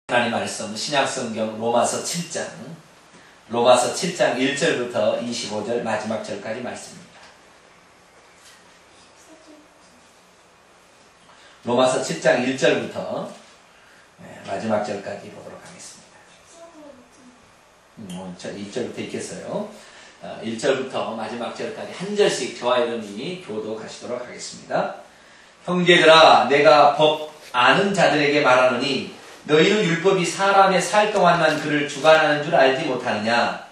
하나님 말씀 신약성경 로마서 7장 1절부터 25절 마지막 절까지 말씀입니다. 로마서 7장 1절부터 마지막 절까지 보도록 하겠습니다. 2절부터 읽겠어요. 1절부터 마지막 절까지 한 절씩 저와 여러분이 교도하시도록 하겠습니다. 형제들아, 내가 법 아는 자들에게 말하노니 너희는 율법이 사람의 살 동안만 그를 주관하는 줄 알지 못하느냐?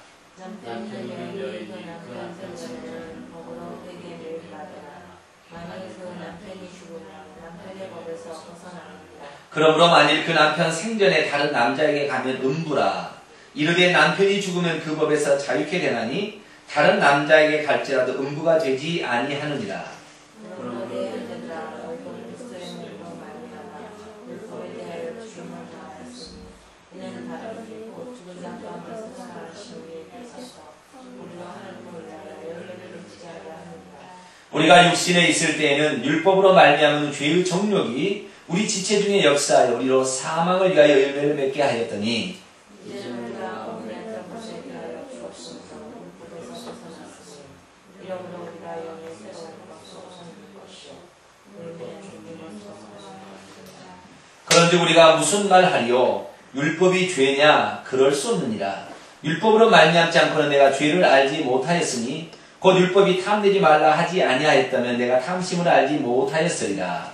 그러므로 만일 그 남편 생전에 다른 남자에게 가면 음부라. 이르되 남편이 죽으면 그 법에서 자유케 되나니 다른 남자에게 갈지라도 음부가 되지 아니하느니라. 우리가 육신에 있을 때에는 율법으로 말미암은 죄의 정욕이 우리 지체 중에 역사하여 우리로 사망을 위하여 열매를 맺게 하였더니 그런즉 우리가 무슨 말하리요? 율법이 죄냐? 그럴 수 없느니라. 율법으로 말미암지 않고는 내가 죄를 알지 못하였으니 곧 율법이 탐내지 말라 하지 아니하였다면 내가 탐심을 알지 못하였으리라.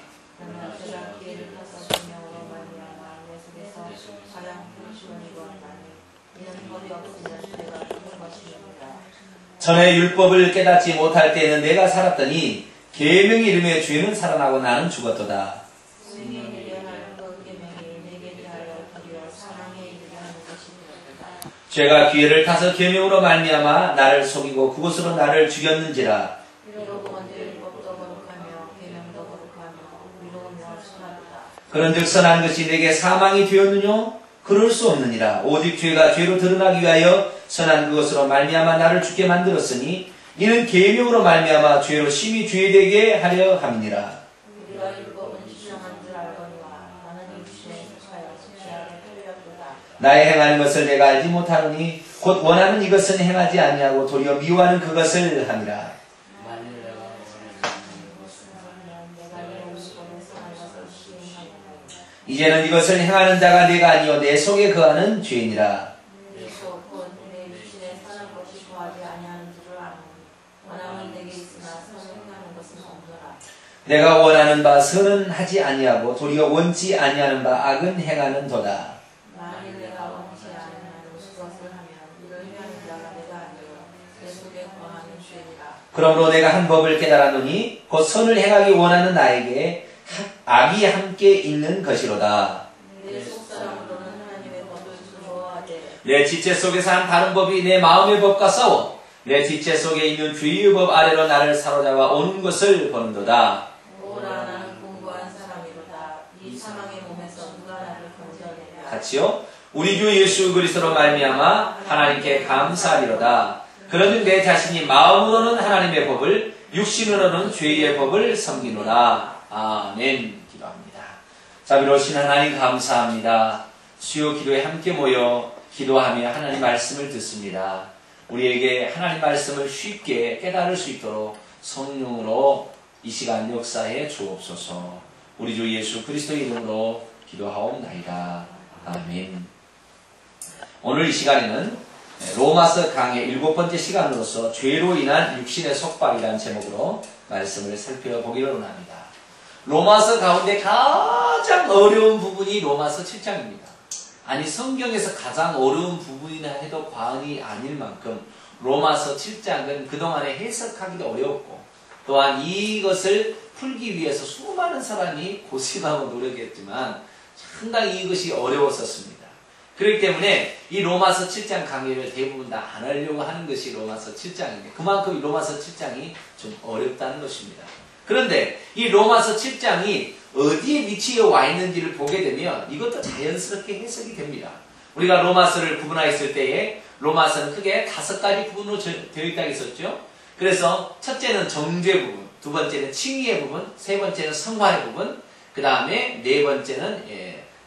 전에 율법을 깨닫지 못할 때에는 내가 살았더니 계명이 이름에 죄는 살아나고 나는 죽었도다. 죄가 기회를 타서 계명으로 말미암아 나를 속이고 그것으로 나를 죽였는지라. 그런즉 선한 것이 내게 사망이 되었느뇨? 그럴 수 없느니라. 오직 죄가 죄로 드러나기 위하여 선한 그것으로 말미암아 나를 죽게 만들었으니 이는 계명으로 말미암아 죄로 심히 죄되게 하려 함이니라. 나의 행하는 것을 내가 알지 못하노니 곧 원하는 이것은 행하지 아니하고 도리어 미워하는 그것을 함이라. 이제는 이것을 행하는 자가 내가 아니요 내 속에 거하는 죄이니라. 내가 원하는 바 선은 하지 아니하고 도리어 원치 아니하는 바 악은 행하는 도다. 그러므로 내가 한 법을 깨달았노니 곧 선을 행하기 원하는 나에게 악이 함께 있는 것이로다. 내 지체 속에서 한 다른 법이 내 마음의 법과 싸워 내 지체 속에 있는 죄의 법 아래로 나를 사로잡아 오는 것을 보는도다. 같이요. 우리 주 예수 그리스도로 말미암아 하나님께 감사하리로다. 그러면 내 자신이 마음으로는 하나님의 법을 육신으로는 죄의 법을 섬기노라. 아멘. 기도합니다. 자비로우신 하나님 감사합니다. 수요 기도에 함께 모여 기도하며 하나님 말씀을 듣습니다. 우리에게 하나님 말씀을 쉽게 깨달을 수 있도록 성령으로 이 시간 역사해 주옵소서. 우리 주 예수 그리스도의 이름으로 기도하옵나이다. 아멘. 오늘 이 시간에는 로마서 강의 7번째 시간으로서 죄로 인한 육신의 속박이라는 제목으로 말씀을 살펴보기로 합니다. 로마서 가운데 가장 어려운 부분이 로마서 7장입니다. 아니 성경에서 가장 어려운 부분이나 해도 과언이 아닐 만큼 로마서 7장은 그동안에 해석하기도 어렵고 또한 이것을 풀기 위해서 수많은 사람이 고심하고 노력했지만 상당히 이것이 어려웠었습니다. 그렇기 때문에 이 로마서 7장 강의를 대부분 다 안 하려고 하는 것이 로마서 7장입니다. 그만큼 이 로마서 7장이 좀 어렵다는 것입니다. 그런데 이 로마서 7장이 어디에 위치해 와 있는지를 보게 되면 이것도 자연스럽게 해석이 됩니다. 우리가 로마서를 구분하였을 때에 로마서는 크게 5가지 부분으로 되어 있다고 했었죠. 그래서 첫째는 정죄 부분, 두 번째는 칭의의 부분, 세 번째는 성화의 부분, 그 다음에 네 번째는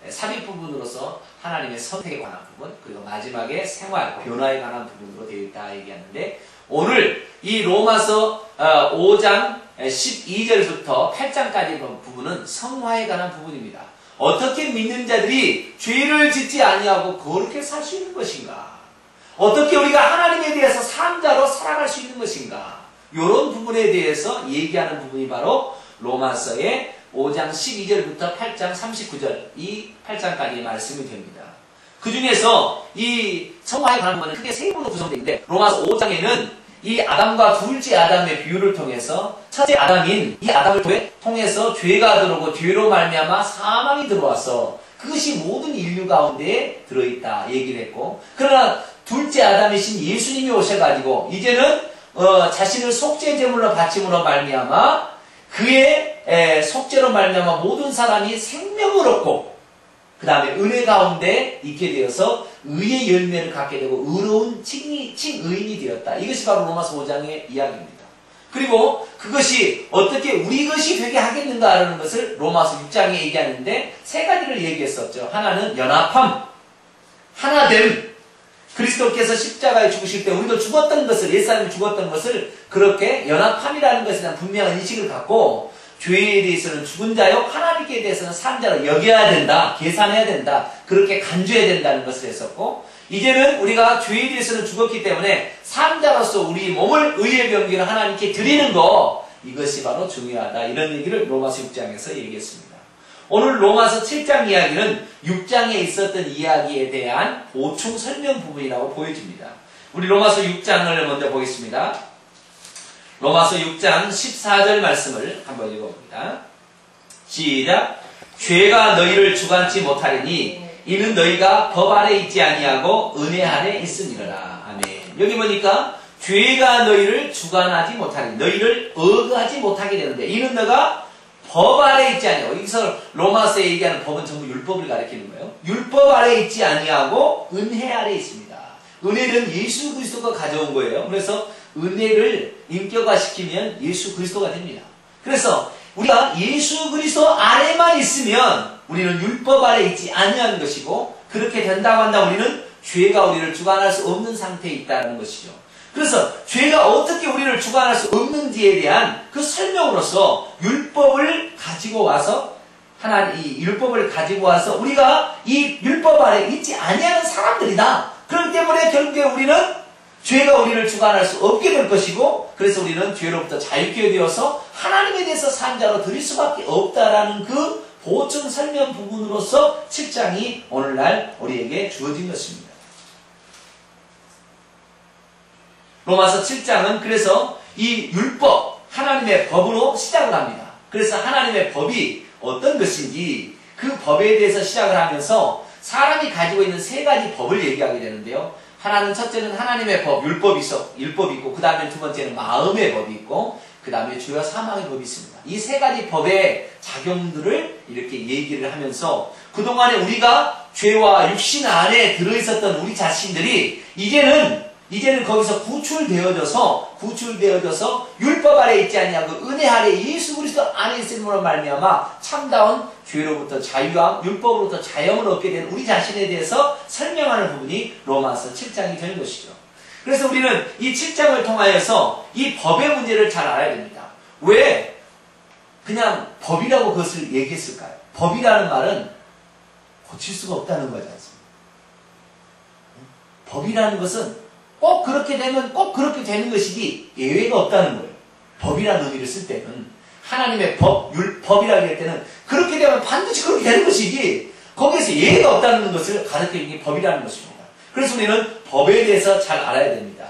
삽입 부분으로서 하나님의 선택에 관한 부분, 그리고 마지막에 생활, 변화에 관한 부분으로 되어 있다 얘기하는데, 오늘 이 로마서 5장 12절부터 8장까지 부분은 성화에 관한 부분입니다. 어떻게 믿는 자들이 죄를 짓지 아니하고 거룩하게 살 수 있는 것인가? 어떻게 우리가 하나님에 대해서 산자로 살아갈 수 있는 것인가? 이런 부분에 대해서 얘기하는 부분이 바로 로마서의 5장 12절부터 8장 39절, 이 8장까지의 말씀이 됩니다. 그 중에서 이 성화에 관한 부분은 크게 세 부분으로 구성되어 있는데, 로마서 5장에는 이 아담과 둘째 아담의 비유를 통해서 첫째 아담인 이 아담을 통해서 죄가 들어오고 죄로 말미암아 사망이 들어와서 그것이 모든 인류 가운데에 들어있다 얘기를 했고, 그러나 둘째 아담이신 예수님이 오셔가지고 이제는 자신을 속죄 제물로 바침으로 말미암아 그의 속죄로 말미암아 모든 사람이 생명을 얻고 그 다음에 은혜 가운데 있게 되어서 의의 열매를 갖게 되고 의로운 칭의인이 되었다. 이것이 바로 로마서 5장의 이야기입니다. 그리고 그것이 어떻게 우리 것이 되게 하겠는가라는 것을 로마서 6장에 얘기하는데 세 가지를 얘기했었죠. 하나는 연합함, 하나됨. 그리스도께서 십자가에 죽으실 때 우리도 죽었던 것을, 옛사람이 죽었던 것을 그렇게 연합함이라는 것에 대한 분명한 인식을 갖고, 죄에 대해서는 죽은 자요, 하나님께 대해서는 산 자로 여겨야 된다, 계산해야 된다, 그렇게 간주해야 된다는 것을 했었고, 이제는 우리가 죄에 대해서는 죽었기 때문에 산 자로서 우리 몸을 의의 병기로 하나님께 드리는 거, 이것이 바로 중요하다, 이런 얘기를 로마서 6장에서 얘기했습니다. 오늘 로마서 7장 이야기는 6장에 있었던 이야기에 대한 보충 설명 부분이라고 보여집니다. 우리 로마서 6장을 먼저 보겠습니다. 로마서 6장 14절 말씀을 한번 읽어봅니다. 시작. 죄가 너희를 주관치 못하리니 이는 너희가 법 아래 있지 아니하고 은혜 아래 있으니라. 아멘. 여기 보니까 죄가 너희를 주관하지 못하니, 너희를 억하지 못하게 되는데, 이는 너가 법 아래 있지 아니하고, 여기서 로마서에 얘기하는 법은 전부 율법을 가리키는 거예요. 율법 아래 있지 아니하고 은혜 아래 있습니다. 은혜는 예수 그리스도가 가져온 거예요. 그래서 은혜를 인격화시키면 예수 그리스도가 됩니다. 그래서 우리가 예수 그리스도 아래만 있으면 우리는 율법 아래 있지 아니하는 것이고, 그렇게 된다고 한다면 우리는 죄가 우리를 주관할 수 없는 상태에 있다는 것이죠. 그래서 죄가 어떻게 우리를 주관할 수 없는지에 대한 그 설명으로서 율법을 가지고 와서 이 율법을 가지고 와서 우리가 이 율법 아래 있지 아니하는 사람들이다. 그렇기 때문에 결국에 우리는 죄가 우리를 주관할 수 없게 될 것이고, 그래서 우리는 죄로부터 자유케 되어서 하나님에 대해서 산 자로 드릴 수밖에 없다라는 그 보충 설명 부분으로서 7장이 오늘날 우리에게 주어진 것입니다. 로마서 7장은 그래서 이 율법, 하나님의 법으로 시작을 합니다. 그래서 하나님의 법이 어떤 것인지 그 법에 대해서 시작을 하면서 사람이 가지고 있는 세 가지 법을 얘기하게 되는데요. 하나는, 첫째는 하나님의 법, 율법이 있고, 그 다음에 두 번째는 마음의 법이 있고, 그 다음에 죄와 사망의 법이 있습니다. 이 세 가지 법의 작용들을 이렇게 얘기를 하면서 그동안에 우리가 죄와 육신 안에 들어있었던 우리 자신들이 이제는 거기서 구출되어져서 율법 아래 있지 아니하고 은혜 아래 예수 그리스도 안에 있음으로 말미암아 참다운 죄로부터 자유함, 율법으로부터 자유함을 얻게 된 우리 자신에 대해서 설명하는 부분이 로마서 7장이 되는 것이죠. 그래서 우리는 이 7장을 통하여서 이 법의 문제를 잘 알아야 됩니다. 왜 그냥 법이라고 그것을 얘기했을까요? 법이라는 말은 고칠 수가 없다는 거지 않습니까? 법이라는 것은 꼭 그렇게 되면 꼭 그렇게 되는 것이지 예외가 없다는 거예요. 법이라는 의미를 쓸 때는 하나님의 법이라고 할 때는 그렇게 되면 반드시 그렇게 되는 것이지 거기에서 예외가 없다는 것을 가르치는 게 법이라는 것입니다. 그래서 우리는 법에 대해서 잘 알아야 됩니다.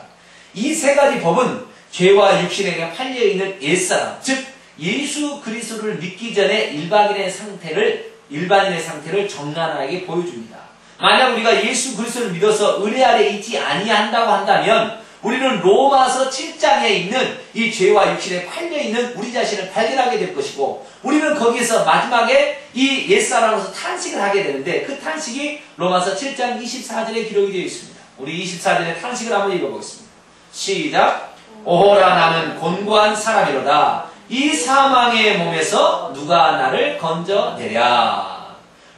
이 세 가지 법은 죄와 육신에게 팔려있는 옛사람, 즉 예수 그리스도를 믿기 전에 일반인의 상태를 정난하게 보여줍니다. 만약 우리가 예수 그리스도를 믿어서 은혜 아래 있지 아니한다고 한다면 우리는 로마서 7장에 있는 이 죄와 육신에 팔려있는 우리 자신을 발견하게 될 것이고, 우리는 거기에서 마지막에 이 옛사람으로서 탄식을 하게 되는데, 그 탄식이 로마서 7장 24절에 기록이 되어 있습니다. 우리 24절의 탄식을 한번 읽어보겠습니다. 시작. 오호라 나는 곤고한 사람이로다. 이 사망의 몸에서 누가 나를 건져내랴.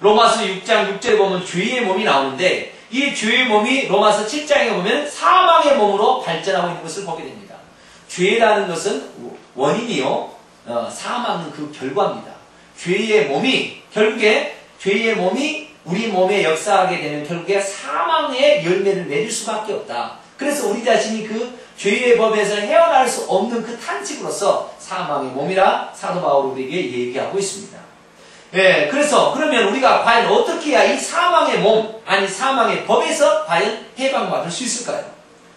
로마서 6장 6절에 보면 죄의 몸이 나오는데 이 죄의 몸이 로마서 7장에 보면 사망의 몸으로 발전하고 있는 것을 보게 됩니다. 죄라는 것은 원인이요, 사망은 그 결과입니다. 죄의 몸이 결국에 죄의 몸이 우리 몸에 역사하게 되면 결국에 사망의 열매를 맺을 수밖에 없다. 그래서 우리 자신이 그 죄의 법에서 헤어날 수 없는 그 탄식으로서 사망의 몸이라 사도 바울이 우리에게 얘기하고 있습니다. 예, 그래서 그러면 우리가 과연 어떻게 해야 이 사망의 몸, 아니 사망의 법에서 과연 해방받을 수 있을까요?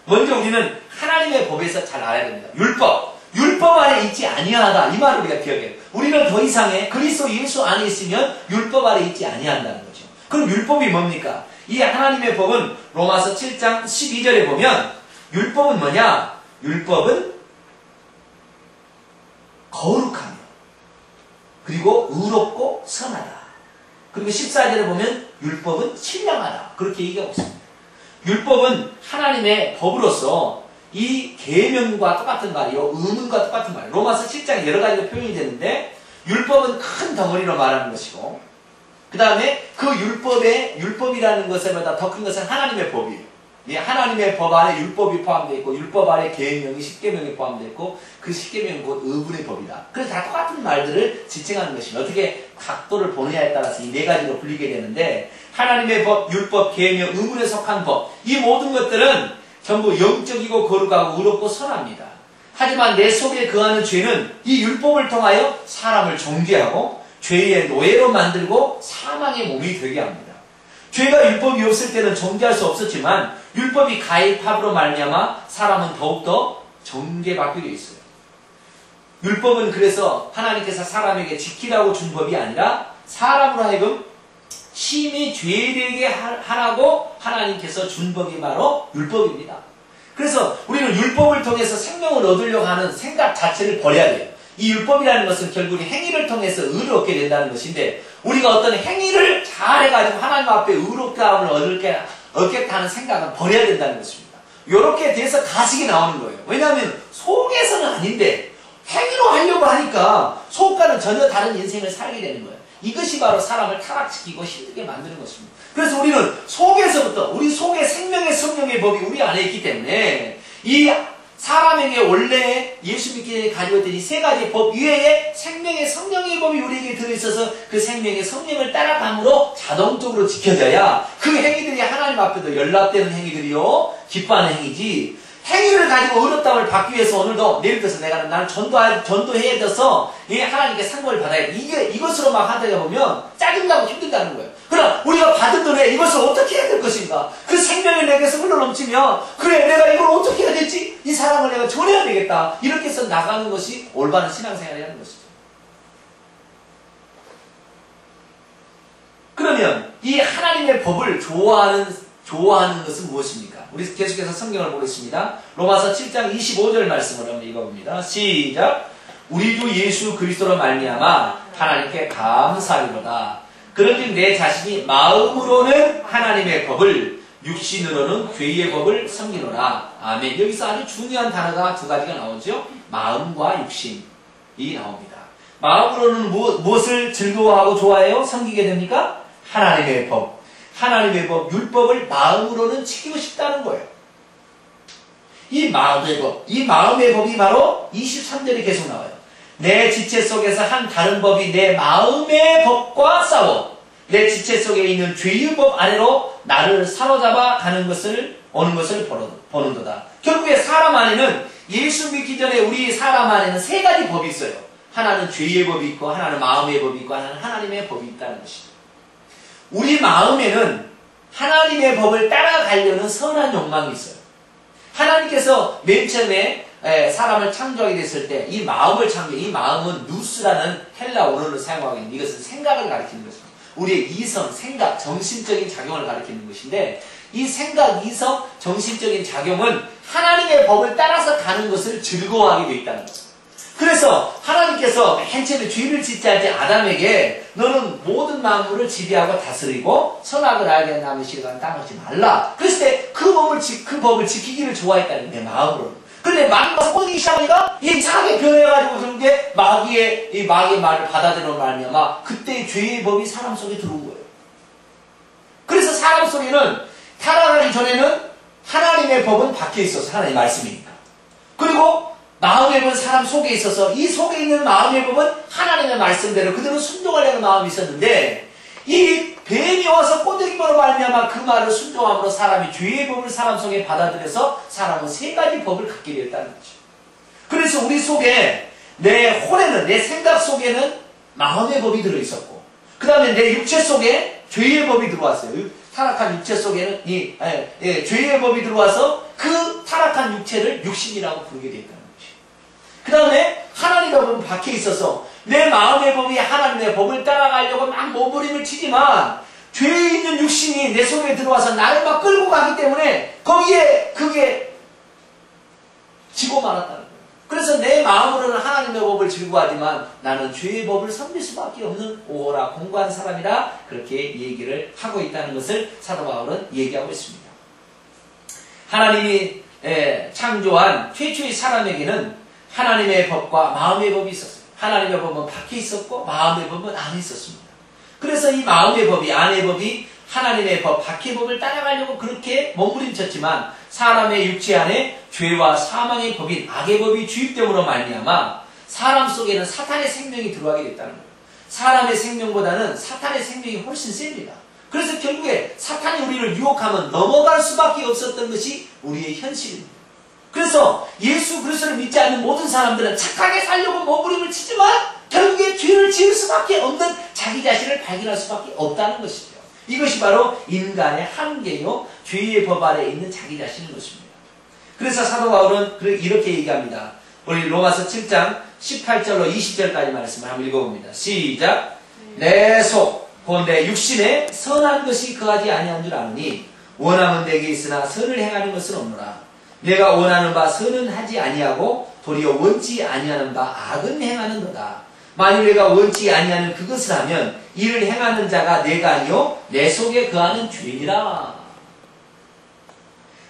먼저 우리는 하나님의 법에서 잘 알아야 됩니다. 율법 아래 있지 아니하다. 이 말을 우리가 기억해요. 우리는 더 이상의 그리스도 예수 안에 있으면 율법 아래 있지 아니한다는 거죠. 그럼 율법이 뭡니까? 이 하나님의 법은 로마서 7장 12절에 보면 율법은 뭐냐? 율법은 거룩하며 그리고 의롭고 선하다. 그리고 14절에 보면 율법은 신령하다. 그렇게 얘기하고 있습니다. 율법은 하나님의 법으로서 이 계명과 똑같은 말이요, 의문과 똑같은 말이에요. 로마서 7장에 여러 가지가 표현이 되는데 율법은 큰 덩어리로 말하는 것이고 그 다음에 그 율법이라는 것에보다 더 큰 것은 하나님의 법이에요. 이 하나님의 법 안에 율법이 포함되어 있고 율법 안에 계명이 십계명이 포함되어 있고 그 십계명은 곧 의문의 법이다. 그래서 다 똑같은 말들을 지칭하는 것입니다. 어떻게 각도를 보느냐에 따라서 이 네 가지로 불리게 되는데 하나님의 법, 율법, 계명, 의문에 속한 법 이 모든 것들은 전부 영적이고 거룩하고 의롭고 선합니다. 하지만 내 속에 거하는 죄는 이 율법을 통하여 사람을 정죄하고 죄의 노예로 만들고 사망의 몸이 되게 합니다. 죄가 율법이 없을 때는 정죄할 수 없었지만 율법이 가입함으로 말미암아 사람은 더욱더 정죄받게 되어 있어요. 율법은 그래서 하나님께서 사람에게 지키라고 준 법이 아니라 사람으로 하여금 심히 죄되게 하라고 하나님께서 준 법이 바로 율법입니다. 그래서 우리는 율법을 통해서 생명을 얻으려고 하는 생각 자체를 버려야 돼요. 이 율법이라는 것은 결국 행위를 통해서 의를 얻게 된다는 것인데 우리가 어떤 행위를 잘해가지고 하나님 앞에 의롭다함을 얻겠다 하는 생각은 버려야 된다는 것입니다. 이렇게 돼서 가식이 나오는 거예요. 왜냐하면 속에서는 아닌데 행위로 하려고 하니까 속과는 전혀 다른 인생을 살게 되는 거예요. 이것이 바로 사람을 타락시키고 힘들게 만드는 것입니다. 그래서 우리는 속에서부터 우리 속에 생명의 성령의 법이 우리 안에 있기 때문에 이 사람에게 원래 예수 믿기 전에 가지고 있던 이 세 가지 법 이외에 생명의 성령의 법이 우리에게 들어있어서 그 생명의 성령을 따라감으로 자동적으로 지켜져야 그 행위들이 하나님 앞에도 연락되는 행위들이요 기뻐하는 행위지 행위를 가지고 의롭다함을 받기 위해서 오늘도 예를 들어서 내가 나는 전도해야 돼서 하나님께 상급을 받아야 돼. 이것으로 막 하다가 보면 짜증나고 힘들다는 거예요. 그럼 우리가 받은 돈에 이것을 어떻게 해야 될 것인가? 그 생명이 내게서 흘러넘치면 그래 내가 이걸 어떻게 해야 되지? 이 사람을 내가 전해야 되겠다. 이렇게 해서 나가는 것이 올바른 신앙생활이라는 것이죠. 그러면 이 하나님의 법을 좋아하는 것은 무엇입니까? 우리 계속해서 성경을 보겠습니다. 로마서 7장 25절 말씀을 한번 읽어봅니다. 시작. 우리 주 예수 그리스도로 말미암아 하나님께 감사하리로다. 그런즉 내 자신이 마음으로는 하나님의 법을 육신으로는 죄의 법을 섬기노라. 아멘. 여기서 아주 중요한 단어가 두 가지가 나오죠. 마음과 육신이 나옵니다. 마음으로는 무엇을 즐거워하고 좋아해요? 섬기게 됩니까? 하나님의 법. 하나님의 법, 율법을 마음으로는 지키고 싶다는 거예요. 이 마음의 법이 바로 23절에 계속 나와요. 내 지체 속에서 한 다른 법이 내 마음의 법과 싸워 내 지체 속에 있는 죄의 법 아래로 나를 사로잡아 오는 것을 보는도다. 결국에 사람 안에는 예수 믿기 전에 우리 사람 안에는 세 가지 법이 있어요. 하나는 죄의 법이 있고 하나는 마음의 법이 있고 하나는 하나님의 법이 있다는 것이죠. 우리 마음에는 하나님의 법을 따라가려는 선한 욕망이 있어요. 하나님께서 맨 처음에 사람을 창조하게 됐을 때 이 마음을 이 마음은 누스라는 헬라 원어를 사용하고 있는데 이것은 생각을 가리키는 것입니다. 우리의 이성, 생각, 정신적인 작용을 가리키는 것인데 이 생각, 이성, 정신적인 작용은 하나님의 법을 따라서 가는 것을 즐거워하게 되어 있다는 것입니다. 그래서 하나님께서 맨 처음에 죄를 짓지 않지 아담에게 너는 모든 만물을 지배하고 다스리고 선악을 알게 한 나무의 씨를 따먹지 말라. 그랬을 때 그 법을 지키기를 좋아했다는 내 마음으로. 그런데 마귀가 뻗기 시작하니까 이상하게 변해가지고 그런 게 마귀의 말을 받아들이는 말이야. 그때 죄의 법이 사람 속에 들어온 거예요. 그래서 사람 속에는 타락하기 전에는 하나님의 법은 밖에 있어서 하나님의 말씀이니까. 그리고 마음의 법은 사람 속에 있어서 이 속에 있는 마음의 법은 하나님의 말씀대로 그대로 순종하려는 마음이 있었는데 이 뱀이 와서 꼬드김으로 말미암아 그 말을 순종함으로 사람이 죄의 법을 사람 속에 받아들여서 사람은 세 가지 법을 갖게 되었다는 거죠. 그래서 우리 속에 내 혼에는 내 생각 속에는 마음의 법이 들어있었고 그 다음에 내 육체 속에 죄의 법이 들어왔어요. 타락한 육체 속에는 죄의 법이 들어와서 그 타락한 육체를 육신이라고 부르게 되었다는 거죠. 그 다음에 하나님의 법은 밖에 있어서 내 마음의 법이 하나님의 법을 따라가려고 막 몸부림을 치지만 죄에 있는 육신이 내 속에 들어와서 나를 막 끌고 가기 때문에 거기에 그게 지고 말았다는 거예요. 그래서 내 마음으로는 하나님의 법을 즐거워하지만 나는 죄의 법을 섬길 수밖에 없는 오호라 공고한 사람이라 그렇게 얘기를 하고 있다는 것을 사도 바울은 얘기하고 있습니다. 하나님이 창조한 최초의 사람에게는 하나님의 법과 마음의 법이 있었어요. 하나님의 법은 밖에 있었고 마음의 법은 안에 있었습니다. 그래서 이 마음의 법이 안의 법이 하나님의 법, 밖의 법을 따라가려고 그렇게 몸부림쳤지만 사람의 육체 안에 죄와 사망의 법인 악의 법이 주입됨으로 말미암아 사람 속에는 사탄의 생명이 들어가게 됐다는 거예요. 사람의 생명보다는 사탄의 생명이 훨씬 셉니다. 그래서 결국에 사탄이 우리를 유혹하면 넘어갈 수밖에 없었던 것이 우리의 현실입니다. 그래서 예수 그리스도를 믿지 않는 모든 사람들은 착하게 살려고 몸부림을 치지만 결국에 죄를 지을 수밖에 없는 자기 자신을 발견할 수밖에 없다는 것이죠. 이것이 바로 인간의 한계요 죄의 법 아래 있는 자기 자신인 것입니다. 그래서 사도 바울은 이렇게 얘기합니다. 우리 로마서 7장 18절로 20절까지 말씀을 한번 읽어봅니다. 시작. 내 속 곧 내 육신에 선한 것이 거하지 아니한 줄 아느니 원함은 내게 있으나 선을 행하는 것은 없노라. 내가 원하는 바 선은 하지 아니하고 도리어 원치 아니하는 바 악은 행하는도다. 만일 내가 원치 아니하는 그것을 하면 이를 행하는 자가 내가 아니요 내 속에 거하는 죄니라.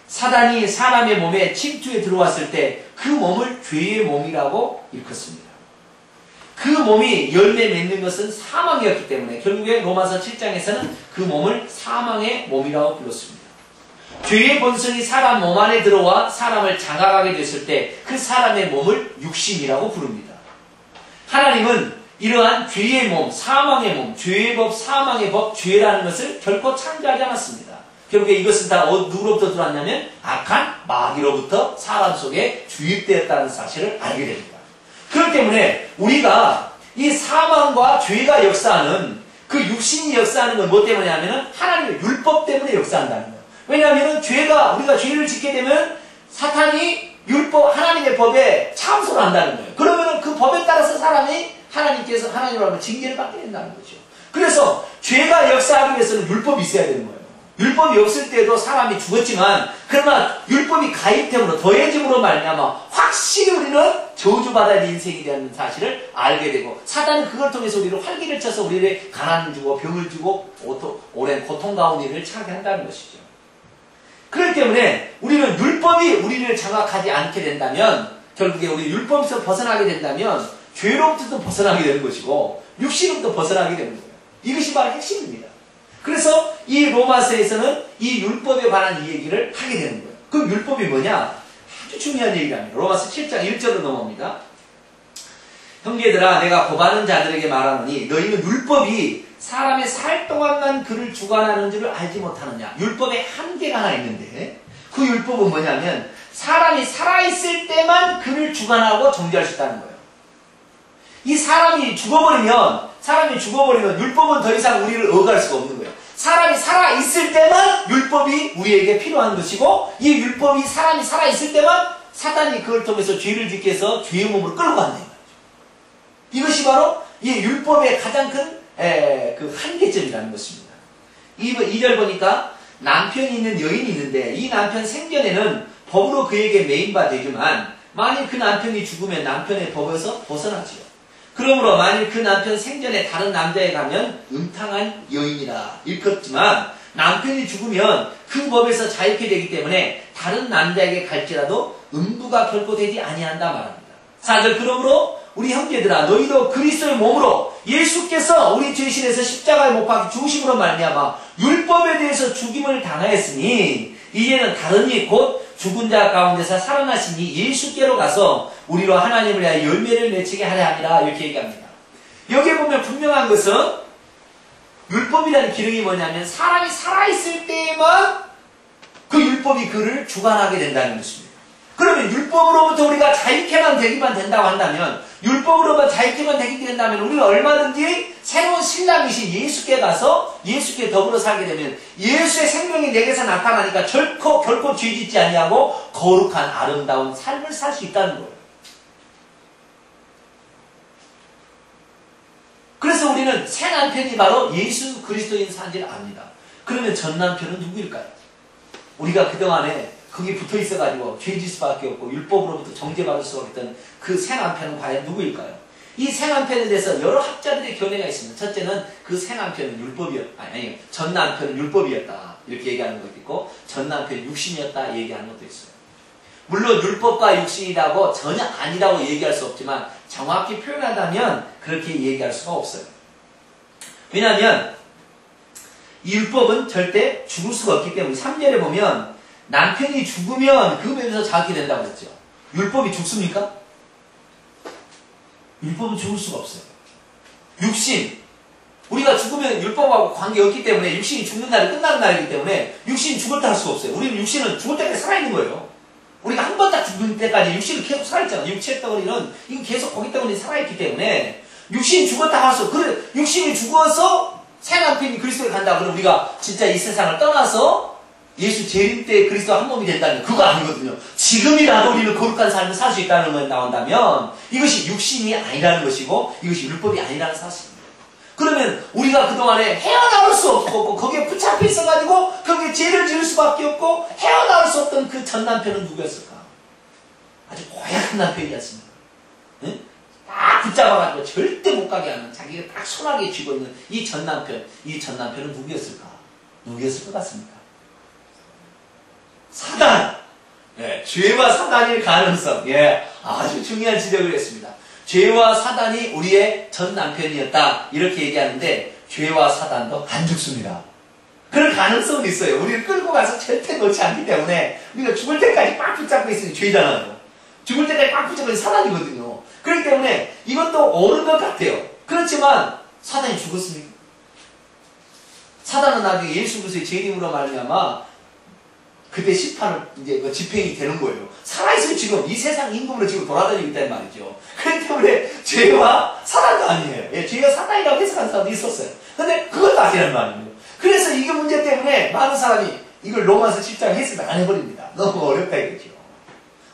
사단이 사람의 몸에 침투해 들어왔을 때 그 몸을 죄의 몸이라고 일컫습니다. 그 몸이 열매 맺는 것은 사망이었기 때문에 결국에 로마서 7장에서는 그 몸을 사망의 몸이라고 불렀습니다. 죄의 본성이 사람 몸 안에 들어와 사람을 장악하게 됐을 때 그 사람의 몸을 육신이라고 부릅니다. 하나님은 이러한 죄의 몸, 사망의 몸, 죄의 법, 사망의 법, 죄라는 것을 결코 창조하지 않았습니다. 결국에 이것은 다 누구로부터 들어왔냐면 악한 마귀로부터 사람 속에 주입되었다는 사실을 알게 됩니다. 그렇기 때문에 우리가 이 사망과 죄가 역사하는 그 육신이 역사하는 건 뭐 때문이냐면 하나님의 율법 때문에 역사한다는 거예요. 왜냐하면 우리가 죄를 짓게 되면 사탄이 율법, 하나님의 법에 참소를 한다는 거예요. 그러면 그 법에 따라서 사람이 하나님께서 하나님으로 징계를 받게 된다는 거죠. 그래서 죄가 역사하기 위해서는 율법이 있어야 되는 거예요. 율법이 없을 때도 사람이 죽었지만 그러나 율법이 가입됨으로 더해짐으로 말미암아 확실히 우리는 저주받아야 할 인생이 되는 사실을 알게 되고 사단은 그걸 통해서 우리를 활기를 쳐서 우리를 가난을 주고 병을 주고 오랜 고통 가운데 우리를 차게 한다는 것이죠. 그렇기 때문에 우리는 율법이 우리를 장악하지 않게 된다면 결국에 우리 율법에서 벗어나게 된다면 죄로부터도 벗어나게 되는 것이고 육신으로부터 벗어나게 되는 거예요. 이것이 바로 핵심입니다. 그래서 이 로마서에서는 이 율법에 관한 이 얘기를 하게 되는 거예요. 그 율법이 뭐냐? 아주 중요한 얘기랍니다. 로마서 7장 1절로 넘어옵니다. 형제들아 내가 고발하는 자들에게 말하노니 너희는 율법이 사람의 살 동안만 그를 주관하는 줄을 알지 못하느냐. 율법에 한계가 하나 있는데 그 율법은 뭐냐면 사람이 살아있을 때만 그를 주관하고 정죄할 수 있다는 거예요. 이 사람이 죽어버리면 율법은 더 이상 우리를 억압할 수가 없는 거예요. 사람이 살아있을 때만 율법이 우리에게 필요한 것이고 이 율법이 사람이 살아있을 때만 사단이 그걸 통해서 죄를 짓게 해서 죄의 몸으로 끌고 간다는 거죠. 이것이 바로 이 율법의 가장 큰 그 한계점이라는 것입니다. 2절 보니까 남편이 있는 여인이 있는데 이 남편 생전에는 법으로 그에게 매인바 되지만 만일 그 남편이 죽으면 남편의 법에서 벗어나지요. 그러므로 만일 그 남편 생전에 다른 남자에 가면 음탕한 여인이라 일컫지만 남편이 죽으면 그 법에서 자유케 되기 때문에 다른 남자에게 갈지라도 음부가 결코 되지 아니한다 말합니다. 4절 그러므로 우리 형제들아 너희도 그리스도의 몸으로 예수께서 우리 죄신에서 십자가에 못 박혀 죽으심으로 말미암아 율법에 대해서 죽임을 당하였으니 이제는 다른 이 곧 죽은 자 가운데서 살아나시니 예수께로 가서 우리로 하나님을 위하여 열매를 맺히게 하려 함이라 이렇게 얘기합니다. 여기에 보면 분명한 것은 율법이라는 기능이 뭐냐면 사람이 살아있을 때에만 그 율법이 그를 주관하게 된다는 것입니다. 그러면 율법으로부터 우리가 자유케만 되기만 된다고 한다면 율법으로만 자유케만 되게 된다면 우리는 얼마든지 새로운 신랑이신 예수께 가서 예수께 더불어 살게 되면 예수의 생명이 내게서 나타나니까 결코 죄짓지 아니하고 거룩한 아름다운 삶을 살 수 있다는 거예요. 그래서 우리는 새 남편이 바로 예수 그리스도인 사실을 압니다. 그러면 전 남편은 누구일까요? 우리가 그동안에 거기 붙어 있어가지고 죄질 수밖에 없고 율법으로부터 정죄받을 수 없던 그 새 남편은 과연 누구일까요? 이 새 남편에 대해서 여러 학자들의 견해가 있습니다. 첫째는 그 새 남편은 전 남편은 율법이었다 이렇게 얘기하는 것도 있고 전 남편은 육신이었다 얘기하는 것도 있어요. 물론 율법과 육신이라고 전혀 아니라고 얘기할 수 없지만 정확히 표현하자면 그렇게 얘기할 수가 없어요. 왜냐하면 이 율법은 절대 죽을 수가 없기 때문에 3절에 보면 남편이 죽으면 그 몸에서 자게 된다고 했죠. 율법이 죽습니까? 율법은 죽을 수가 없어요. 육신, 우리가 죽으면 율법하고 관계없기 때문에 육신이 죽는 날이 끝나는 날이기 때문에 육신이 죽을 때 할 수가 없어요. 우리는 육신은 죽을 때까지 살아있는 거예요. 우리가 한 번 딱 죽을 때까지 육신은 계속 살아있잖아요. 육체 덩어리는 이건 계속 거기 덩어리 살아있기 때문에 육신이 죽었다 할 수 없어요. 그래, 육신이 죽어서 새 남편이 그리스도에 간다 그러면 우리가 진짜 이 세상을 떠나서 예수 재림 때 그리스도 한 몸이 된다는 그거 아니거든요. 지금이라도 우리는 거룩한 삶을 살 수 있다는 건 나온다면 이것이 육신이 아니라는 것이고 이것이 율법이 아니라는 사실입니다. 그러면 우리가 그동안에 헤어나올 수 없고 거기에 붙잡혀 있어가지고 거기에 죄를 지을 수밖에 없고 헤어나올 수 없던 그 전 남편은 누구였을까? 아주 고약한 남편이었습니다. 응? 딱 붙잡아가지고 절대 못 가게 하는 자기가 딱 손아귀에 쥐고 있는 이 전 남편은 누구였을까? 누구였을 것 같습니까? 사단! 예, 죄와 사단일 가능성. 예, 아주 중요한 지적을 했습니다. 죄와 사단이 우리의 전 남편이었다. 이렇게 얘기하는데, 죄와 사단도 안 죽습니다. 그럴 가능성은 있어요. 우리를 끌고 가서 절대 놓지 않기 때문에, 우리가 죽을 때까지 꽉 붙잡고 있으니 죄잖아요. 죽을 때까지 꽉 붙잡고 있는 사단이거든요. 그렇기 때문에 이것도 옳은 것 같아요. 그렇지만, 사단이 죽었습니까? 사단은 나중에 예수 그리스도의 재림으로 말미암아 그때 심판을 이제 집행이 되는 거예요. 살아있으면 지금 이 세상 임금으로 지금 돌아다니고 있다는 말이죠. 그렇기 때문에 죄와 사단도 아니에요. 예, 죄와 사단이라고 해석하는 사람도 있었어요. 근데 그것도 아니라는 말이에요. 그래서 이게 문제 때문에 많은 사람이 이걸 로마서 10장 해석을 안 해버립니다. 너무 어렵다 이거죠.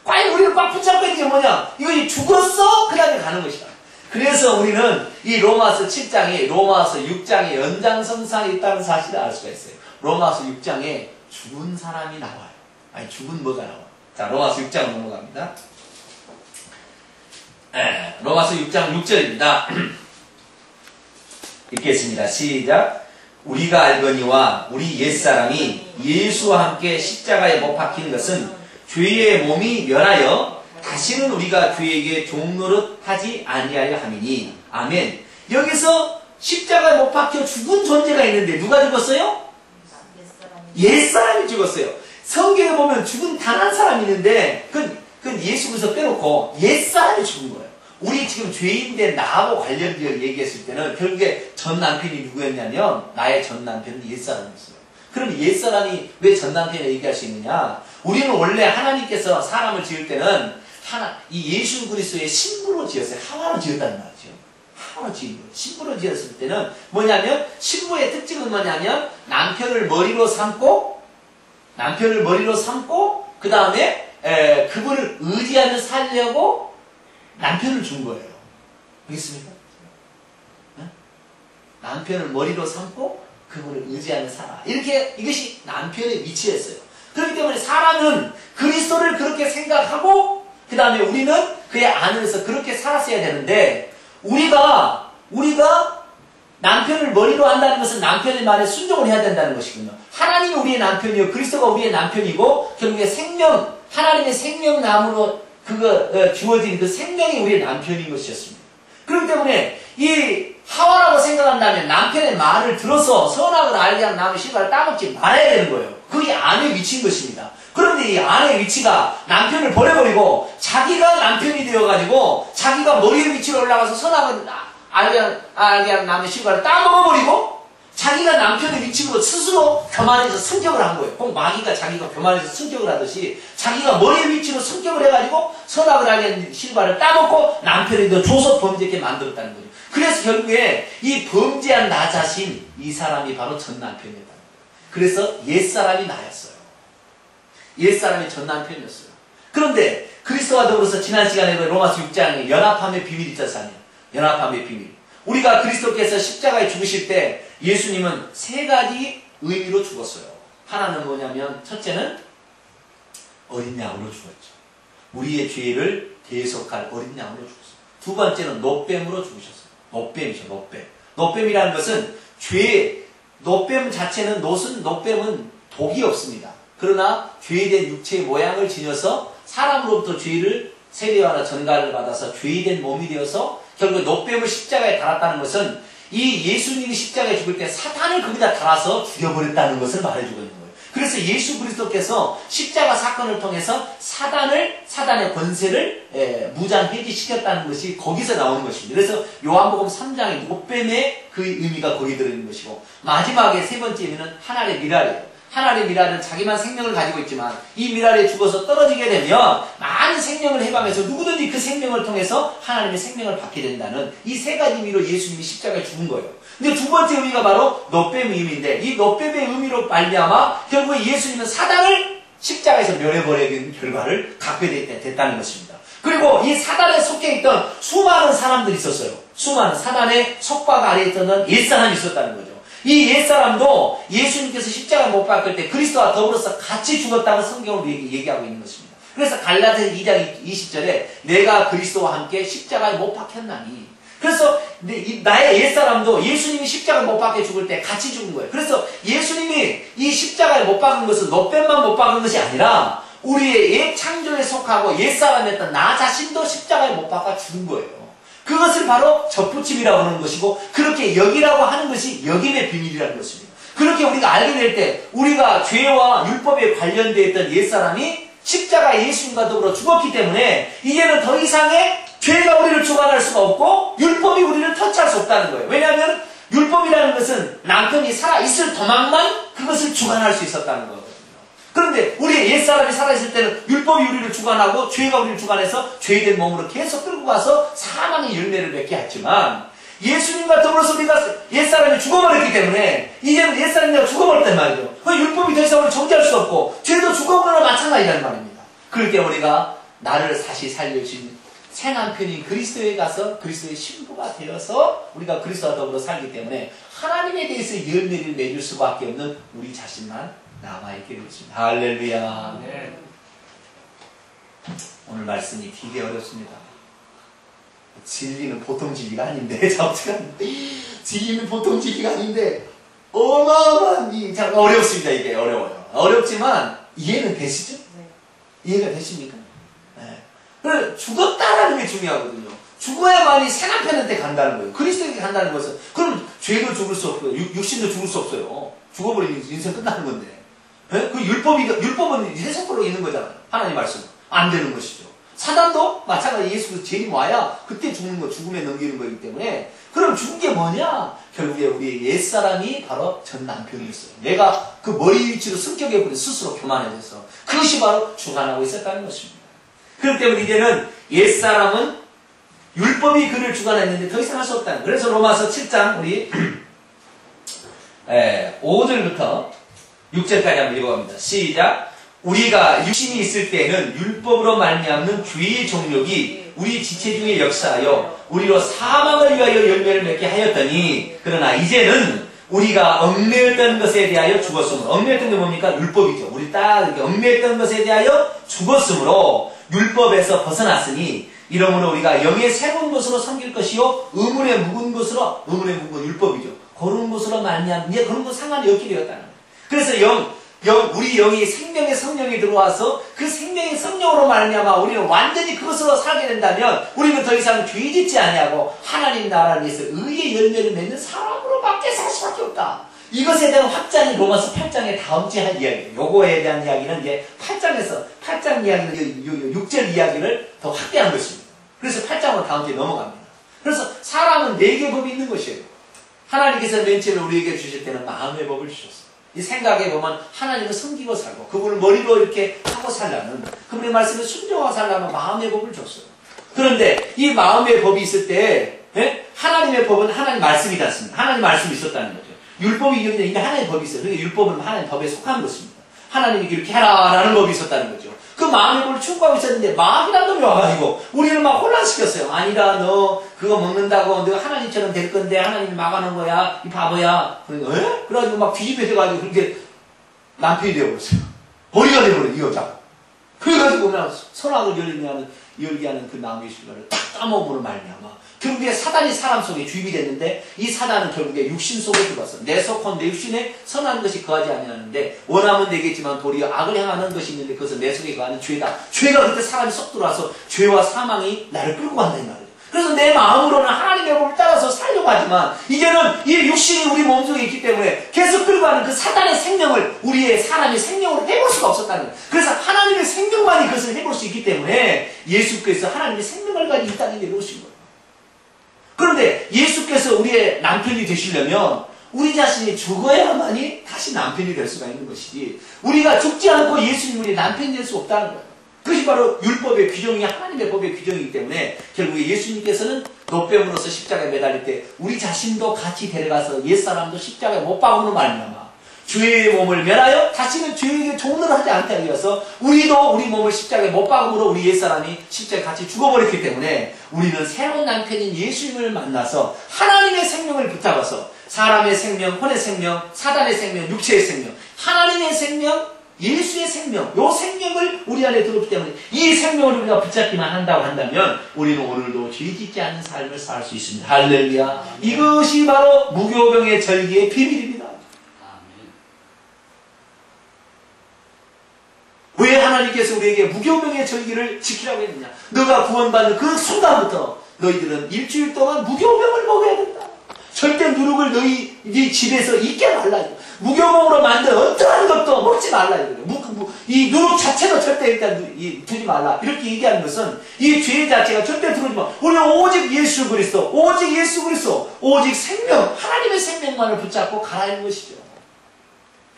과연 우리를 꽉 붙잡고 있는 게 뭐냐? 이것이 죽었어? 그 다음에 가는 것이다. 그래서 우리는 이 로마서 7장이 로마서 6장의 연장선상에 있다는 사실을 알 수가 있어요. 로마서 6장에 죽은 사람이 나와요. 아니 죽은 뭐가 나와. 자, 로마서 6장 넘어갑니다. 로마서 6장 6절입니다. 읽겠습니다. 시작. 우리가 알거니와 우리 옛사람이 예수와 함께 십자가에 못 박힌 것은 죄의 몸이 멸하여 다시는 우리가 죄에게 종노릇 하지 아니하려 함이니. 아멘. 여기서 십자가에 못 박혀 죽은 존재가 있는데 누가 죽었어요? 옛사람이 죽었어요. 성경에 보면 죽은 단 한 사람이 있는데 그건 예수 그리스도 빼놓고 옛사람이 죽은 거예요. 우리 지금 죄인된 나하고 관련되어 얘기했을 때는 결국에 전 남편이 누구였냐면 나의 전 남편은 옛사람이었어요. 그럼 옛사람이 왜 전 남편이라고 얘기할 수 있느냐? 우리는 원래 하나님께서 사람을 지을 때는 이 예수 그리스도의 신부로 지었어요. 하와로 지었다는 말이죠. 하와로 지은 거예요. 신부로 지었을 때는 뭐냐면 신부의 특징은 뭐냐면 남편을 머리로 삼고 그 다음에 그분을 의지하며 살려고 남편을 준 거예요. 알겠습니까? 남편을 머리로 삼고 그분을 의지하며 살아. 이것이 남편의 위치였어요. 그렇기 때문에 사람은 그리스도를 그렇게 생각하고 그 다음에 우리는 그의 안에서 그렇게 살았어야 되는데 우리가 남편을 머리로 한다는 것은 남편의 말에 순종을 해야 된다는 것이군요. 하나님이 우리의 남편이요 그리스도가 우리의 남편이고 결국에 하나님의 생명나무로 주어진 그 생명이 우리의 남편인 것이었습니다. 그렇기 때문에 이 하와라고 생각한다면 남편의 말을 들어서 선악을 알게 한 나무 씨발을 따먹지 말아야 되는 거예요. 그게 아내의 위치인 것입니다. 그런데 이 아내의 위치가 남편을 버려버리고 자기가 남편이 되어가지고 자기가 머리의 위치로 올라가서 선악을 알게 한 나무 씨발을 따먹어버리고 자기가 남편의 위치로 스스로 교만해서 승격을 한 거예요. 꼭 마귀가 자기가 교만해서 승격을 하듯이 자기가 머리의 위치로 승격을 해가지고 선악을 알게 한 씨발을 따먹고 남편이 더 줘서 범죄하게 만들었다는 거죠. 그래서 결국에 이 범죄한 나 자신, 이 사람이 바로 전 남편이었다는 거예요. 그래서 옛사람이 나였어요. 옛사람이 전 남편이었어요. 그런데 그리스도와 더불어서 지난 시간에 로마서 6장에 연합함의 비밀이 있잖아요. 연합함의 비밀. 우리가 그리스도께서 십자가에 죽으실 때 예수님은 세 가지 의미로 죽었어요. 하나는 뭐냐면 첫째는 어린 양으로 죽었죠. 우리의 죄를 대속할 어린 양으로 죽었어요. 두 번째는 노뱀으로 죽으셨어요. 노뱀이죠. 노뱀. 노뱀이라는 것은 노뱀 자체는 노뱀은 독이 없습니다. 그러나 죄된 육체의 모양을 지녀서 사람으로부터 죄를 세례와나 전가를 받아서 죄된 몸이 되어서 결국 노뱀을 십자가에 달았다는 것은 이 예수님이 십자가에 죽을 때 사탄을 거기다 달아서 죽여버렸다는 것을 말해주고 있는 거예요. 그래서 예수 그리스도께서 십자가 사건을 통해서 사단의 권세를 무장해지시켰다는 것이 거기서 나오는 것입니다. 그래서 요한복음 3장의 노뱀의 그 의미가 거기 들어있는 것이고, 마지막에 세 번째 의미는 하나님의 미랄이에요. 하나님의 미랄은 자기만 생명을 가지고 있지만 이 미랄에 죽어서 떨어지게 되면 많은 생명을 해방해서 누구든지 그 생명을 통해서 하나님의 생명을 받게 된다는 이 세 가지 의미로 예수님이 십자가에 죽은 거예요. 근데 두 번째 의미가 바로 노뱀 의미인데, 이 노뱀의 의미로 말미암아 결국에 예수님은 사단을 십자가에서 멸해버리는 결과를 갖게 됐다는 것입니다. 그리고 이 사단에 속해 있던 수많은 사람들이 있었어요. 수많은 사단의 속박 아래에 있던 옛사람이 있었다는 거죠. 이 옛사람도 예수님께서 십자가에 못 박을 때 그리스도와 더불어서 같이 죽었다고 성경으로 얘기하고 있는 것입니다. 그래서 갈라디아서 2장 20절에 내가 그리스도와 함께 십자가에 못 박혔나니, 그래서 나의 옛사람도 예수님이 십자가에 못 박혀 죽을 때 같이 죽은 거예요. 그래서 예수님이 이 십자가에 못 박은 것은 노뱀만 못 박은 것이 아니라 우리의 옛 창조에 속하고 옛사람이었던 나 자신도 십자가에 못 박아 죽은 거예요. 그것을 바로 접붙임이라고 하는 것이고, 그렇게 여기라고 하는 것이 여김의 비밀이라는 것입니다. 그렇게 우리가 알게 될 때 우리가 죄와 율법에 관련되어 있던 옛사람이 십자가에 예수님과 더불어 죽었기 때문에 이제는 더 이상의 죄가 우리를 주관할 수가 없고 율법이 우리를 터치할 수 없다는 거예요. 왜냐하면 율법이라는 것은 남편이 살아있을 도망만 그것을 주관할 수 있었다는 거거든요. 그런데 우리의 옛사람이 살아있을 때는 율법이 우리를 주관하고 죄가 우리를 주관해서 죄된 몸으로 계속 끌고 가서 사망의 열매를 맺게 했지만, 예수님과 더불어서 우리가 옛사람이 죽어버렸기 때문에 이제는 옛사람이 죽어버렸단 말이죠. 그 율법이 더 이상 우리를 정죄할 수 없고 죄도 죽어버려나 마찬가지라는 말입니다. 그럴 때 우리가 나를 다시 살려주신 새 남편인 그리스도에 가서 그리스도의 신부가 되어서 우리가 그리스도와 더불어 살기 때문에 하나님에 대해서 열매를 맺을 수밖에 없는 우리 자신만 남아있게 되었습니다. 할렐루야. 네. 오늘 말씀이 되게 어렵습니다. 진리는 보통 진리가 아닌데, 진리는 보통 진리가 아닌데 어마어마한 참 어렵습니다. 이게 어려워요. 어렵지만 이해는 되시죠? 네. 이해가 되십니까? 네. 그래서 죽었다라는 게 중요하거든요. 죽어야만이 새 남편한테 간다는 거예요. 그리스도에게 간다는 것은, 그럼 죄도 죽을 수 없고요, 육신도 죽을 수 없어요. 죽어버리면 인생 끝나는 건데. 네? 그 율법은 세속으로 있는 거잖아요. 하나님 말씀. 안 되는 것이죠. 사단도 마찬가지, 예수도 재림 와야 그때 죽는 거, 죽음에 넘기는 거기 때문에. 그럼 죽은 게 뭐냐? 결국에 우리의 옛사람이 바로 전 남편이었어요. 내가 그 머리 위치로 승격해버린 스스로 교만해져서 그것이 바로 주관하고 있었다는 것입니다. 그렇기 때문에 이제는 옛사람은 율법이 그를 주관했는데 더 이상 할 수 없다는 거예요. 그래서 로마서 7장 우리 5절부터 6절까지 한번 읽어봅니다. 시작. 우리가 육신이 있을 때에는 율법으로 말미암는 죄의 종력이 우리 지체 중에 역사하여 우리로 사망을 위하여 열매를 맺게 하였더니, 그러나 이제는 우리가 얽매였던 것에 대하여 죽었으므로, 얽매였던 게 뭡니까? 율법이죠. 우리 딱 이렇게 얽매였던 것에 대하여 죽었으므로 율법에서 벗어났으니, 이러므로 우리가 영의 새로운 것으로 섬길 것이요 의문에 묵은 것으로, 의문에 묵은 율법이죠. 그런 것으로 말미암는, 이제 그런 거 상관이 없게 되었다는 거예요. 그래서 우리 영이 생명의 성령이 들어와서 그 생명의 성령으로 말미암아 우리는 완전히 그것으로 살게 된다면 우리는 더 이상 죄짓지 아니하고 하나님 나라를 위해서 의의 열매를 맺는 사람으로밖에 살 수밖에 없다. 이것에 대한 확장이 로마서 8장의 다음 주에 할 이야기예요. 요거에 대한 이야기는 이제 8장 이야기는 6절 이야기를 더 확대한 것입니다. 그래서 8장으로 다음 주에 넘어갑니다. 그래서 사람은 4개의 법이 있는 것이에요. 하나님께서 맨 처음에 우리에게 주실 때는 마음의 법을 주셨어요. 이 생각해 보면 하나님을 섬기고 살고 그분을 머리로 이렇게 하고 살라는 그분의 말씀에 순종하고 살라는 마음의 법을 줬어요. 그런데 이 마음의 법이 있을 때 하나님의 법은 하나님 말씀이지 않습니까? 하나님 말씀이 있었다는 거죠. 율법이 있는데 하나님의 법이 있어요. 그러니까 율법은 하나님의 법에 속한 것입니다. 하나님이 이렇게 해라라는 법이 있었다는 거죠. 그 마음의 법을 추구하고 있었는데 마귀라는 놈이 와가지고 우리를 막 혼란시켰어요. 아니다, 너 그거 먹는다고 너가 하나님처럼 될 건데 하나님이 막아놓은 거야, 이 바보야. 그러니까 그래가지고 막 뒤집어져가지고 그렇게 남편이 되어버렸어요. 머리가 되어버려요, 이 여자가. 그래가지고 그냥 선악을 열게 하는 그 나무의 실과를 딱 따먹음으로 말미암아 결국에 사단이 사람 속에 주입이 됐는데 이 사단은 결국에 육신 속에 들어왔어. 내 속한 내 육신에 선한 것이 거하지 아니하는데 원하면 되겠지만 도리어 악을 행하는 것이 있는데 그것은 내 속에 거하는 죄다. 죄가 그때 사람이 쏙 들어와서 죄와 사망이 나를 끌고 간다는 말이에요. 그래서 내 마음으로는 하나님의 법을 따라서 살려고 하지만 이제는 이 육신이 우리 몸속에 있기 때문에 계속 끌고 가는 그 사단의 생명을 우리의 사람의 생명으로 해볼 수가 없었다는 거예요. 그래서 하나님의 생명만이 그것을 해볼 수 있기 때문에 예수께서 하나님의 생명을 가지고 이 땅에 내려오신 거예요. 그런데 예수께서 우리의 남편이 되시려면 우리 자신이 죽어야만이 다시 남편이 될 수가 있는 것이지 우리가 죽지 않고 예수님 우리의 남편이 될 수 없다는 거예요. 그것이 바로 율법의 규정이 하나님의 법의 규정이기 때문에 결국에 예수님께서는 돛뱀으로서 십자가에 매달릴 때 우리 자신도 같이 데려가서 옛사람도 십자가에 못 박음으로 말미암아 죄의 몸을 멸하여 다시는 죄에게 종노를 하지 않게 하기 위해서 우리도 우리 몸을 십자가에 못 박음으로 우리 옛사람이 십자가에 같이 죽어버렸기 때문에 우리는 새로운 남편인 예수님을 만나서 하나님의 생명을 붙잡아서 사람의 생명, 혼의 생명, 사단의 생명, 육체의 생명, 하나님의 생명, 예수의 생명, 요 생명을 우리 안에 들었기 때문에 이 생명을 우리가 붙잡기만 한다고 한다면 우리는 오늘도 죄짓지 않는 삶을 살 수 있습니다. 할렐루야. 이것이 바로 무교병의 절기의 비밀입니다. 왜 하나님께서 우리에게 무교병의 절기를 지키라고 했느냐? 너가 구원받는 그 순간부터 너희들은 일주일 동안 무교병을 먹어야 된다. 절대 누룩을 네 집에서 잊게 말라. 무교병으로 만든 어떠한 것도 먹지 말라. 이 누룩 자체도 절대 일단 두지 말라. 이렇게 얘기하는 것은 이 죄 자체가 절대 들어오지 마. 우리는 오직 예수 그리스도, 오직 생명, 하나님의 생명만을 붙잡고 가라는 것이죠.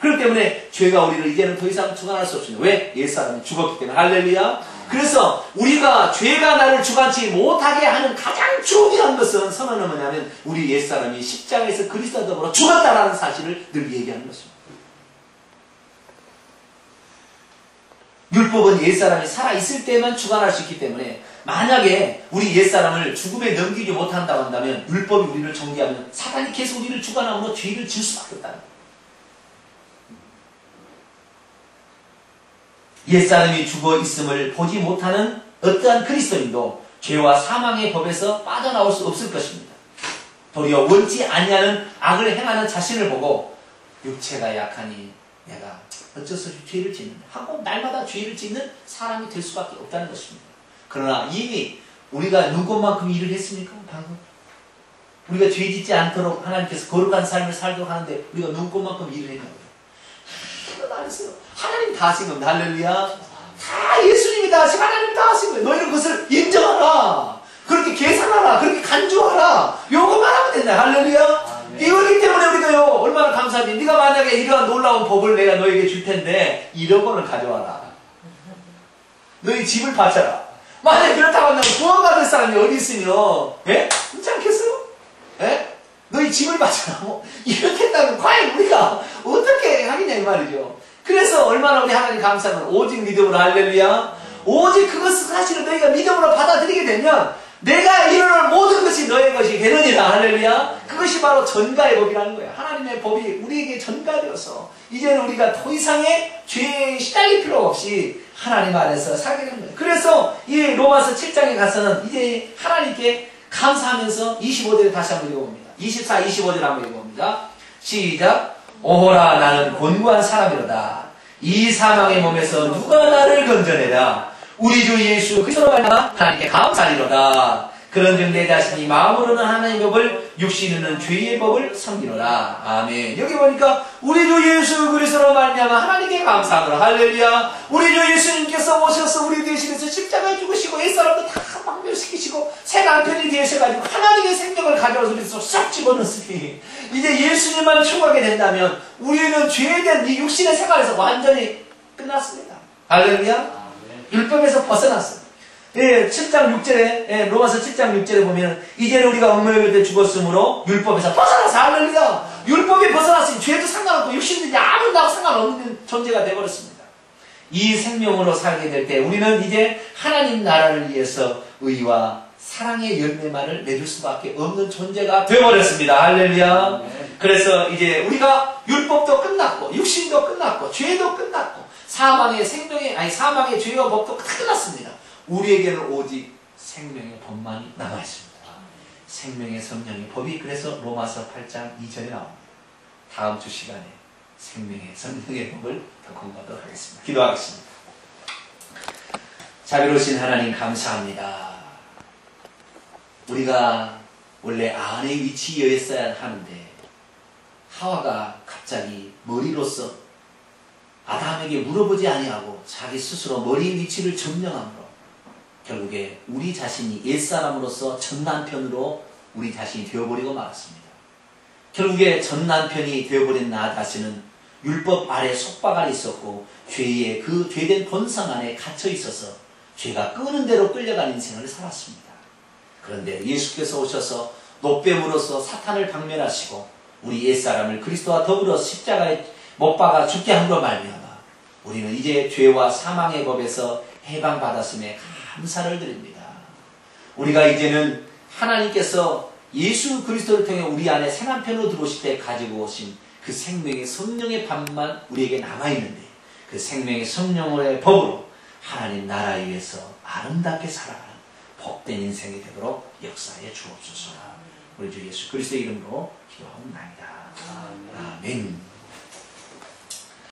그렇기 때문에 죄가 우리를 이제는 더 이상 주관할 수 없습니다. 왜? 옛사람이 죽었기 때문에. 할렐루야. 그래서 우리가 죄가 나를 주관치 못하게 하는 가장 중요한 것은 선언은 뭐냐면 우리 옛사람이 십자가에서 그리스도와 더불어 죽었다라는 사실을 늘 얘기하는 것입니다. 율법은 옛사람이 살아있을 때만 주관할 수 있기 때문에 만약에 우리 옛사람을 죽음에 넘기지 못한다고 한다면 율법이 우리를 정죄하면 사단이 계속 우리를 주관함으로 죄를 지을 수밖에 없다는 거예요. 옛사람이 죽어 있음을 보지 못하는 어떠한 그리스도인도 죄와 사망의 법에서 빠져나올 수 없을 것입니다. 도리어 원치 아니하는 악을 행하는 자신을 보고 육체가 약하니 내가 어쩔 수 없이 죄를 짓는다 하고 날마다 죄를 짓는 사람이 될 수밖에 없다는 것입니다. 그러나 이미 우리가 눈꽃만큼 일을 했습니까? 방금 우리가 죄 짓지 않도록 하나님께서 거룩한 삶을 살도록 하는데 우리가 눈꽃만큼 일을 했냐고요. 하나도 안 했어요. 하나님 다 하신 겁니다. 할렐루야. 다 예수님이 다 하시고 하나님 다 하신 거예요. 너희는 그것을 인정하라. 그렇게 계산하라. 그렇게 간주하라. 요것만 하면 된다. 할렐루야. 이거기 때문에 우리가요 얼마나 감사한지. 네가 만약에 이러한 놀라운 법을 내가 너에게 줄 텐데 1억 원을 가져와라. 너희 집을 바쳐라. 만약에 그렇다고 한다면 구원받을 사람이 어디 있으며 그렇지 않겠어요? 너희 집을 바쳐라. 이렇게 했다면 과연 우리가 어떻게 하겠냐 이 말이죠. 그래서 얼마나 우리 하나님 감사하면 오직 믿음으로 할렐루야. 오직 그것을 사실은 너희가 믿음으로 받아들이게 되면 내가 이루는 모든 것이 너의 것이 되느니라. 할렐루야. 그것이 바로 전가의 법이라는 거예요. 하나님의 법이 우리에게 전가되어서 이제는 우리가 더 이상의 죄에 시달릴 필요가 없이 하나님 안에서 살게 되는 거예요. 그래서 이 로마서 7장에 가서는 이제 하나님께 감사하면서 25절에 다시 한번 읽어봅니다. 24, 25절 한번 읽어봅니다. 시작. 오호라 나는 곤고한 사람이로다. 이 사망의 몸에서 누가 나를 건져내라. 우리 주 예수 그리스도로 말미암아 하나님께 감사하리로다. 그런즉 내 자신이 마음으로는 하나님의 법을 육신으로는 죄의 법을 섬기노라. 아멘. 여기 보니까 우리 주 예수 그리스도로 말미암아 하나님께 감사하노라. 할렐루야. 우리 주 예수님께서 오셔서 우리 대신해서 십자가에 죽으시고 옛사람도 다 박멸시키시고 새 남편이 되셔가지고 하나님의 생명을 가져와서 그래서 싹 집어넣으시니 이제 예수님만 추구하게 된다면 우리는 죄된 이 육신의 생활에서 완전히 끝났습니다. 할렐루야. 율법에서 벗어났어요. 예, 7장 6절에, 예, 로마서 7장 6절에 보면, 이제는 우리가 엉망일 때 죽었으므로 율법에서 벗어나서, 할렐루야! 율법이 벗어났으니 죄도 상관없고, 육신도 이제 아무 나고 상관없는 존재가 되어버렸습니다. 이 생명으로 살게 될 때, 우리는 이제 하나님 나라를 위해서 의와 사랑의 열매만을 맺을 수밖에 없는 존재가 되어버렸습니다. 할렐루야! 그래서 이제 우리가 율법도 끝났고, 육신도 끝났고, 죄도 끝났고, 사망의 죄와 법도 다 끝났습니다. 우리에게는 오직 생명의 법만이 남아있습니다. 생명의 성령의 법이 그래서 로마서 8장 2절에 나옵니다. 다음 주 시간에 생명의 성령의 법을 더 공부하도록 하겠습니다. 기도하겠습니다. 자비로우신 하나님 감사합니다. 우리가 원래 아내의 위치였어야 하는데 하와가 갑자기 머리로서 아담에게 물어보지 아니하고 자기 스스로 머리 위치를 점령함으로 결국에 우리 자신이 옛사람으로서 전남편으로 우리 자신이 되어버리고 말았습니다. 결국에 전남편이 되어버린 나 자신은 율법 아래 속박 아래 있었고 죄의 그 죄된 본성 안에 갇혀 있어서 죄가 끄는 대로 끌려가는 인생을 살았습니다. 그런데 예수께서 오셔서 노뱀으로서 사탄을 박멸하시고 우리 옛사람을 그리스도와 더불어 십자가에 못 박아 죽게 함으로 말미암아 우리는 이제 죄와 사망의 법에서 해방받았음에 감사를 드립니다. 우리가 이제는 하나님께서 예수 그리스도를 통해 우리 안에 새 남편으로 들어오실 때 가지고 오신 그 생명의 성령의 밥만 우리에게 남아있는데 그 생명의 성령의 법으로 하나님 나라에 위해서 아름답게 살아가는 복된 인생이 되도록 역사해 주옵소서. 우리 주 예수 그리스도의 이름으로 기도하옵나이다. 아멘.